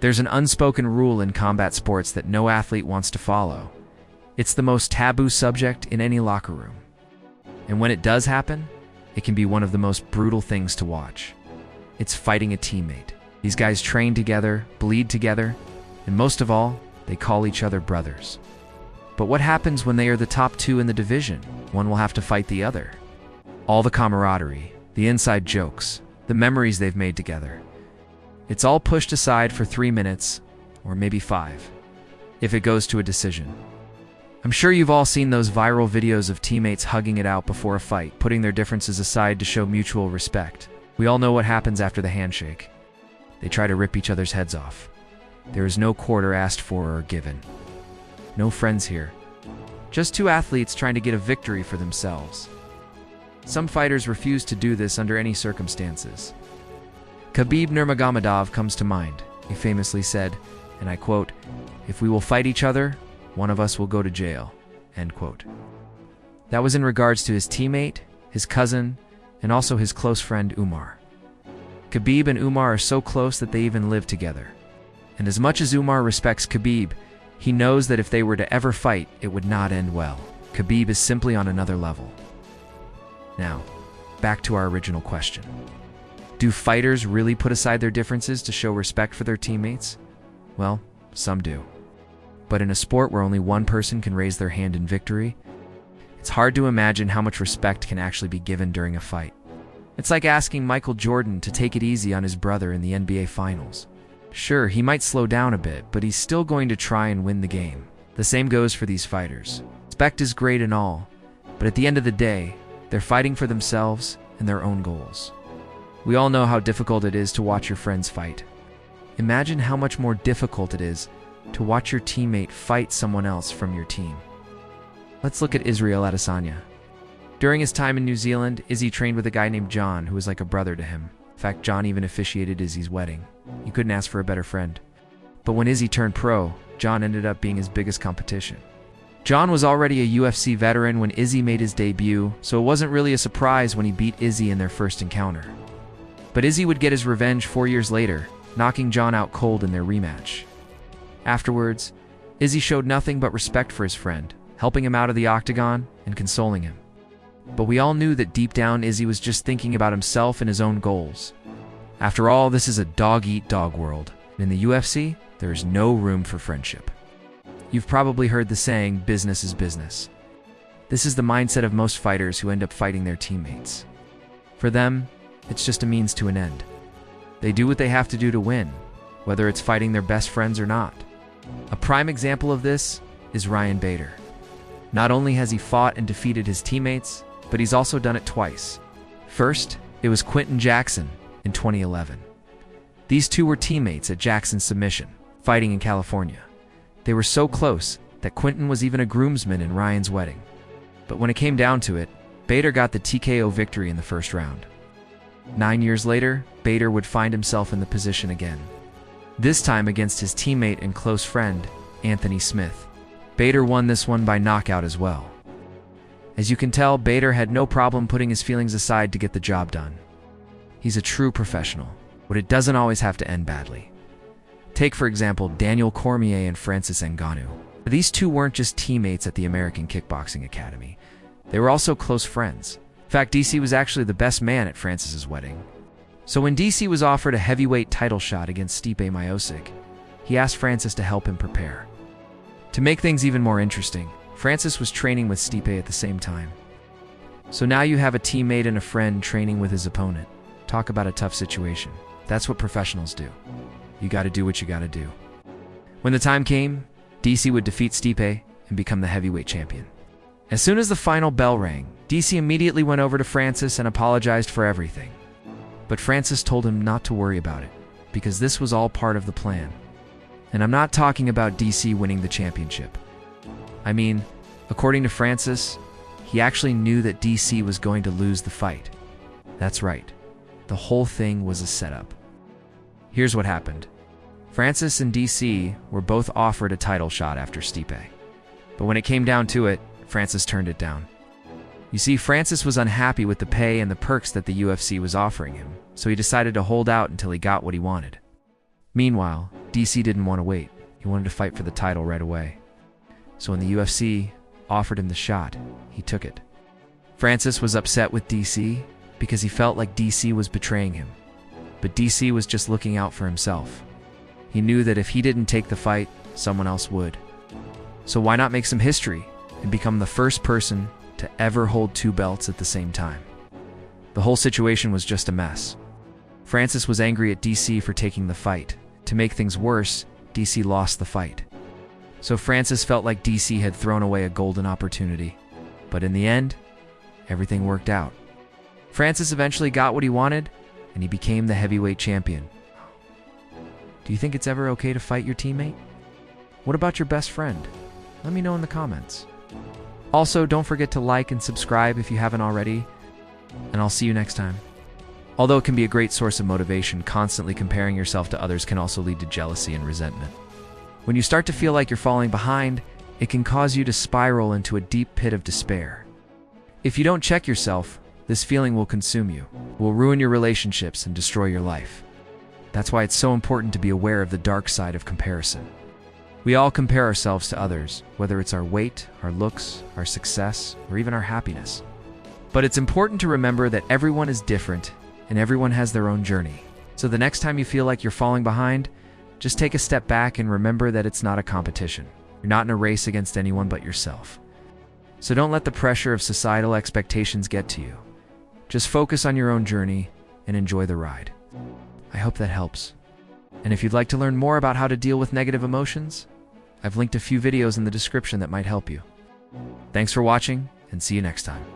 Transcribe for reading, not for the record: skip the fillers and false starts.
There's an unspoken rule in combat sports that no athlete wants to follow. It's the most taboo subject in any locker room. And when it does happen, it can be one of the most brutal things to watch. It's fighting a teammate. These guys train together, bleed together, and most of all, they call each other brothers. But what happens when they are the top two in the division? One will have to fight the other. All the camaraderie, the inside jokes, the memories they've made together. It's all pushed aside for 3 minutes, or maybe 5, if it goes to a decision. I'm sure you've all seen those viral videos of teammates hugging it out before a fight, putting their differences aside to show mutual respect. We all know what happens after the handshake. They try to rip each other's heads off. There is no quarter asked for or given. No friends here. Just two athletes trying to get a victory for themselves. Some fighters refuse to do this under any circumstances. Khabib Nurmagomedov comes to mind. He famously said, and I quote, "If we will fight each other, one of us will go to jail," end quote. That was in regards to his teammate, his cousin, and also his close friend Umar. Khabib and Umar are so close that they even live together. And as much as Umar respects Khabib, he knows that if they were to ever fight, it would not end well. Khabib is simply on another level. Now, back to our original question. Do fighters really put aside their differences to show respect for their teammates? Well, some do. But in a sport where only one person can raise their hand in victory, it's hard to imagine how much respect can actually be given during a fight. It's like asking Michael Jordan to take it easy on his brother in the NBA Finals. Sure, he might slow down a bit, but he's still going to try and win the game. The same goes for these fighters. Respect is great and all, but at the end of the day, they're fighting for themselves and their own goals. We all know how difficult it is to watch your friends fight. Imagine how much more difficult it is to watch your teammate fight someone else from your team. Let's look at Israel Adesanya. During his time in New Zealand, Izzy trained with a guy named John, who was like a brother to him. In fact, John even officiated Izzy's wedding. You couldn't ask for a better friend. But when Izzy turned pro, John ended up being his biggest competition. John was already a UFC veteran when Izzy made his debut, so it wasn't really a surprise when he beat Izzy in their first encounter. But Izzy would get his revenge 4 years later, knocking John out cold in their rematch. Afterwards, Izzy showed nothing but respect for his friend, helping him out of the octagon and consoling him. But we all knew that deep down Izzy was just thinking about himself and his own goals. After all, this is a dog-eat-dog world. In the UFC, there is no room for friendship. You've probably heard the saying, business is business. This is the mindset of most fighters who end up fighting their teammates. For them, it's just a means to an end. They do what they have to do to win, whether it's fighting their best friends or not. A prime example of this is Ryan Bader. Not only has he fought and defeated his teammates, but he's also done it twice. First, it was Quinton Jackson in 2011. These two were teammates at Jackson's submission, fighting in California. They were so close that Quinton was even a groomsman in Ryan's wedding. But when it came down to it, Bader got the TKO victory in the first round. 9 years later, Bader would find himself in the position again. This time against his teammate and close friend, Anthony Smith. Bader won this one by knockout as well. As you can tell, Bader had no problem putting his feelings aside to get the job done. He's a true professional, but it doesn't always have to end badly. Take, for example, Daniel Cormier and Francis Ngannou. These two weren't just teammates at the American Kickboxing Academy. They were also close friends. In fact, DC was actually the best man at Francis's wedding. So when DC was offered a heavyweight title shot against Stipe Miocic, he asked Francis to help him prepare. To make things even more interesting, Francis was training with Stipe at the same time. So now you have a teammate and a friend training with his opponent. Talk about a tough situation. That's what professionals do. You gotta do what you gotta do. When the time came, DC would defeat Stipe and become the heavyweight champion. As soon as the final bell rang, DC immediately went over to Francis and apologized for everything. But Francis told him not to worry about it, because this was all part of the plan. And I'm not talking about DC winning the championship. I mean, according to Francis, he actually knew that DC was going to lose the fight. That's right. The whole thing was a setup. Here's what happened. Francis and DC were both offered a title shot after Stipe. But when it came down to it, Francis turned it down. You see, Francis was unhappy with the pay and the perks that the UFC was offering him, so he decided to hold out until he got what he wanted. Meanwhile, DC didn't want to wait. He wanted to fight for the title right away. So when the UFC offered him the shot, he took it. Francis was upset with DC because he felt like DC was betraying him. But DC was just looking out for himself. He knew that if he didn't take the fight, someone else would. So why not make some history and become the first person to ever hold 2 belts at the same time? The whole situation was just a mess. Francis was angry at DC for taking the fight. To make things worse, DC lost the fight. So Francis felt like DC had thrown away a golden opportunity. But in the end, everything worked out. Francis eventually got what he wanted, and he became the heavyweight champion. Do you think it's ever okay to fight your teammate? What about your best friend? Let me know in the comments. Also, don't forget to like and subscribe if you haven't already, and I'll see you next time. Although it can be a great source of motivation, constantly comparing yourself to others can also lead to jealousy and resentment. When you start to feel like you're falling behind, it can cause you to spiral into a deep pit of despair. If you don't check yourself, this feeling will consume you, will ruin your relationships and destroy your life. That's why it's so important to be aware of the dark side of comparison. We all compare ourselves to others, whether it's our weight, our looks, our success, or even our happiness. But it's important to remember that everyone is different and everyone has their own journey. So the next time you feel like you're falling behind, just take a step back and remember that it's not a competition. You're not in a race against anyone but yourself. So don't let the pressure of societal expectations get to you. Just focus on your own journey and enjoy the ride. I hope that helps. And if you'd like to learn more about how to deal with negative emotions, I've linked a few videos in the description that might help you. Thanks for watching, and see you next time.